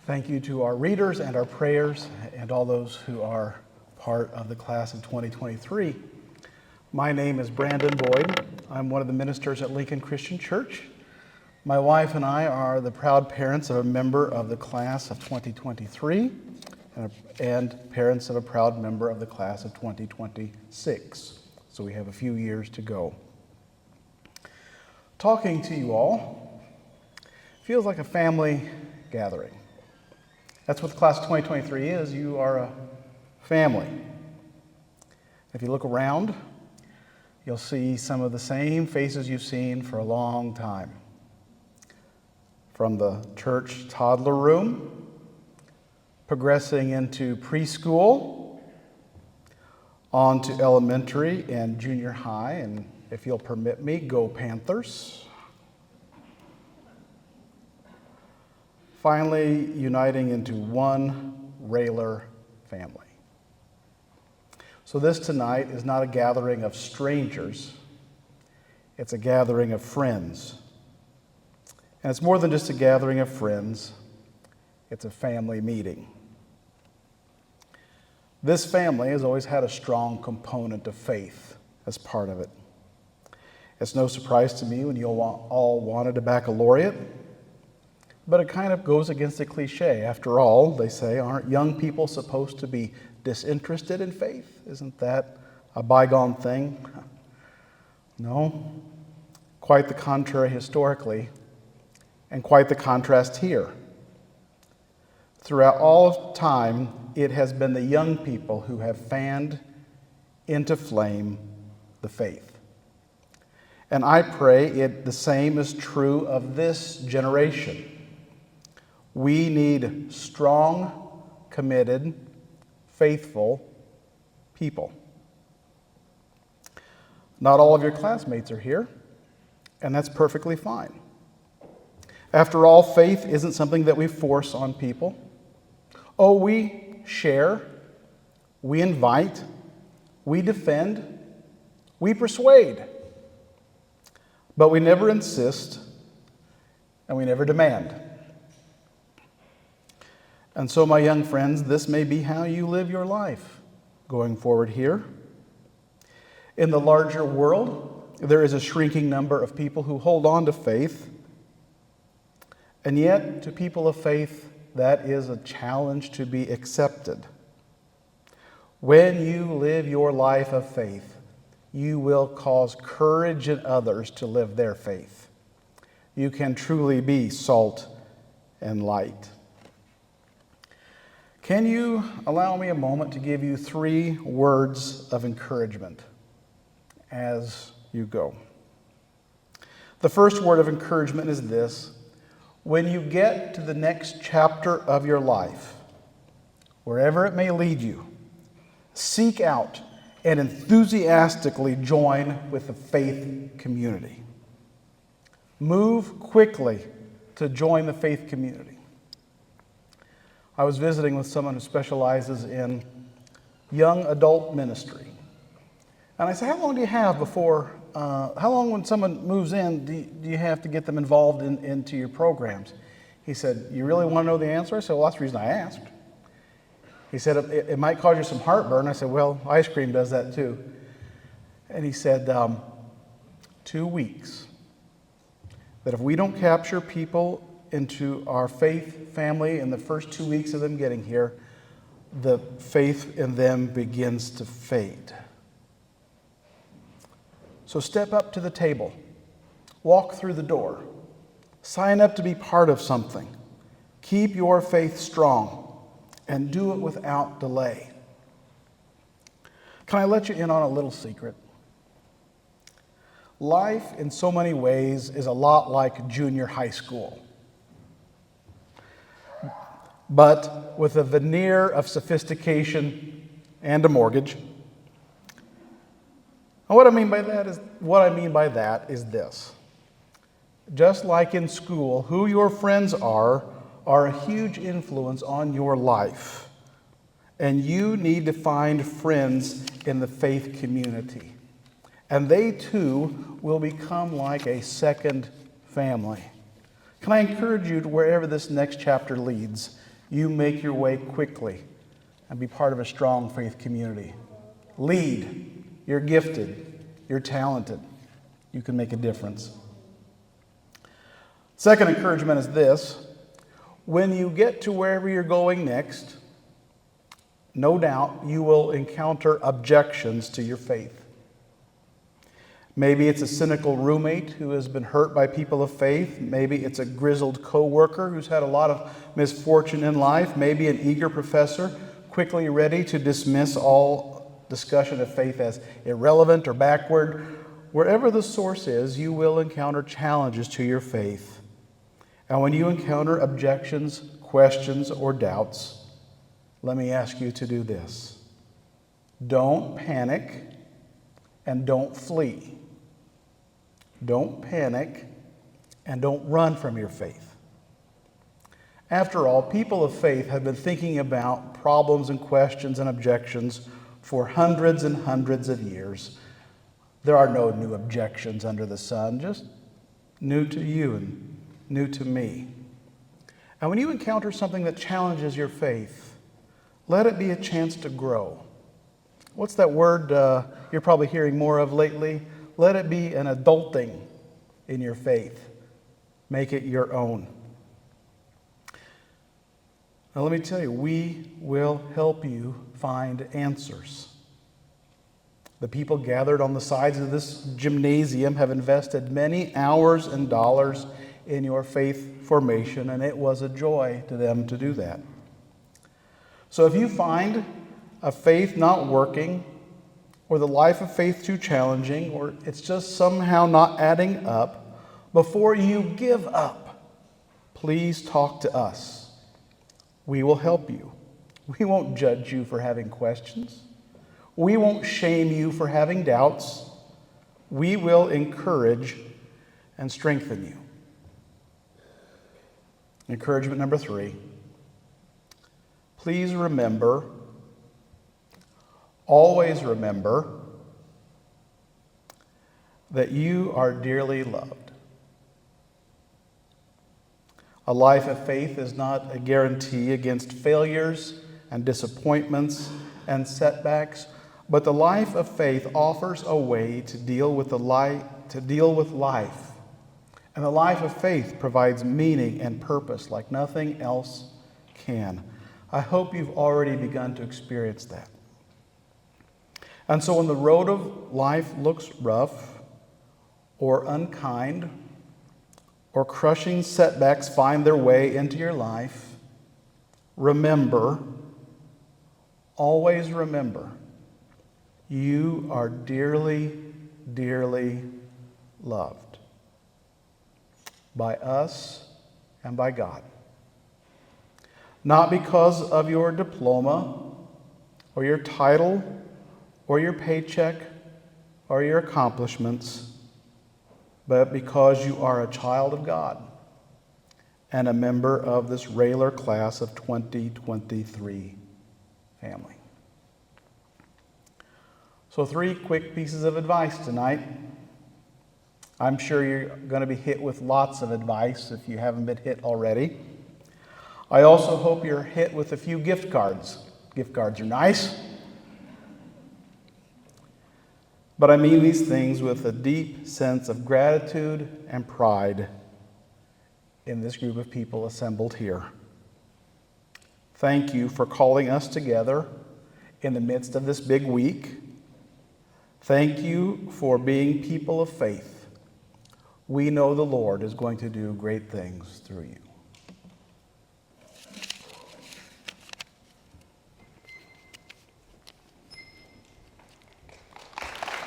Thank you to our readers and our prayers and all those who are part of the class of 2023. My name is Brandon Boyd. I'm one of the ministers at Lincoln Christian Church. My wife and I are the proud parents of a member of the class of 2023 and parents of a proud member of the class of 2026. So we have a few years to go. Talking to you all feels like a family gathering. That's what the class of 2023 is. You are a family. If you look around, you'll see some of the same faces you've seen for a long time. From the church toddler room, progressing into preschool, on to elementary and junior high, and if you'll permit me, go Panthers. Finally, uniting into one Railer family. So this tonight is not a gathering of strangers, it's a gathering of friends. And it's more than just a gathering of friends, it's a family meeting. This family has always had a strong component of faith as part of it. It's no surprise to me when you all wanted a baccalaureate, but it kind of goes against the cliche. After all, they say, aren't young people supposed to be disinterested in faith? Isn't that a bygone thing? No, quite the contrary historically, and quite the contrast here. Throughout all of time, it has been the young people who have fanned into flame the faith. And I pray the same is true of this generation. We need strong, committed, faithful people. Not all of your classmates are here, and that's perfectly fine. After all, faith isn't something that we force on people. Oh, we share, we invite, we defend, we persuade, but we never insist, and we never demand. And so, my young friends, this may be how you live your life going forward here. In the larger world, there is a shrinking number of people who hold on to faith, and yet, to people of faith, that is a challenge to be accepted. When you live your life of faith, you will cause courage in others to live their faith. You can truly be salt and light. Can you allow me a moment to give you 3 words of encouragement as you go? The first word of encouragement is this: when you get to the next chapter of your life, wherever it may lead you, seek out and enthusiastically join with the faith community. Move quickly to join the faith community. I was visiting with someone who specializes in young adult ministry. And I said, how long do you have before, how long when someone moves in, do you have to get them involved into your programs? He said, you really want to know the answer? I said, well, that's the reason I asked. He said, it might cause you some heartburn. I said, well, ice cream does that too. And he said, 2 weeks. That if we don't capture people into our faith family in the first 2 weeks of them getting here, the faith in them begins to fade. So step up to the table, walk through the door, sign up to be part of something, keep your faith strong, and do it without delay. Can I let you in on a little secret? Life in so many ways is a lot like junior high school, but with a veneer of sophistication and a mortgage. And what I mean by that is this. Just like in school, who your friends are a huge influence on your life. And you need to find friends in the faith community. And they too will become like a second family. Can I encourage you to wherever this next chapter leads, You make your way quickly and be part of a strong faith community. Lead. You're gifted. You're talented. You can make a difference. Second encouragement is this. When you get to wherever you're going next, no doubt you will encounter objections to your faith. Maybe it's a cynical roommate who has been hurt by people of faith. Maybe it's a grizzled coworker who's had a lot of misfortune in life. Maybe an eager professor quickly ready to dismiss all discussion of faith as irrelevant or backward. Wherever the source is, you will encounter challenges to your faith. And when you encounter objections, questions, or doubts, let me ask you to do this. Don't panic and don't flee. Don't panic and don't run from your faith. After all, people of faith have been thinking about problems and questions and objections for hundreds and hundreds of years. There are no new objections under the sun, just new to you and new to me. And when you encounter something that challenges your faith, let it be a chance to grow. What's that word you're probably hearing more of lately? Let it be an adulting in your faith. Make it your own. Now let me tell you, we will help you find answers. The people gathered on the sides of this gymnasium have invested many hours and dollars in your faith formation, and it was a joy to them to do that. So if you find a faith not working, or the life of faith too challenging, or it's just somehow not adding up, before you give up, please talk to us. We will help you. We won't judge you for having questions. We won't shame you for having doubts. We will encourage and strengthen you. Encouragement number 3. Please remember, always remember, that you are dearly loved. A life of faith is not a guarantee against failures and disappointments and setbacks, but the life of faith offers a way to deal with life. And the life of faith provides meaning and purpose like nothing else can. I hope you've already begun to experience that. And so when the road of life looks rough or unkind or crushing setbacks find their way into your life, remember, always remember, you are dearly, dearly loved by us and by God. Not because of your diploma or your title or your paycheck or your accomplishments, but because you are a child of God and a member of this regular class of 2023 family. So 3 quick pieces of advice tonight. I'm sure you're going to be hit with lots of advice if you haven't been hit already. I also hope you're hit with a few gift cards. Gift cards are nice. But I mean these things with a deep sense of gratitude and pride in this group of people assembled here. Thank you for calling us together in the midst of this big week. Thank you for being people of faith. We know the Lord is going to do great things through you.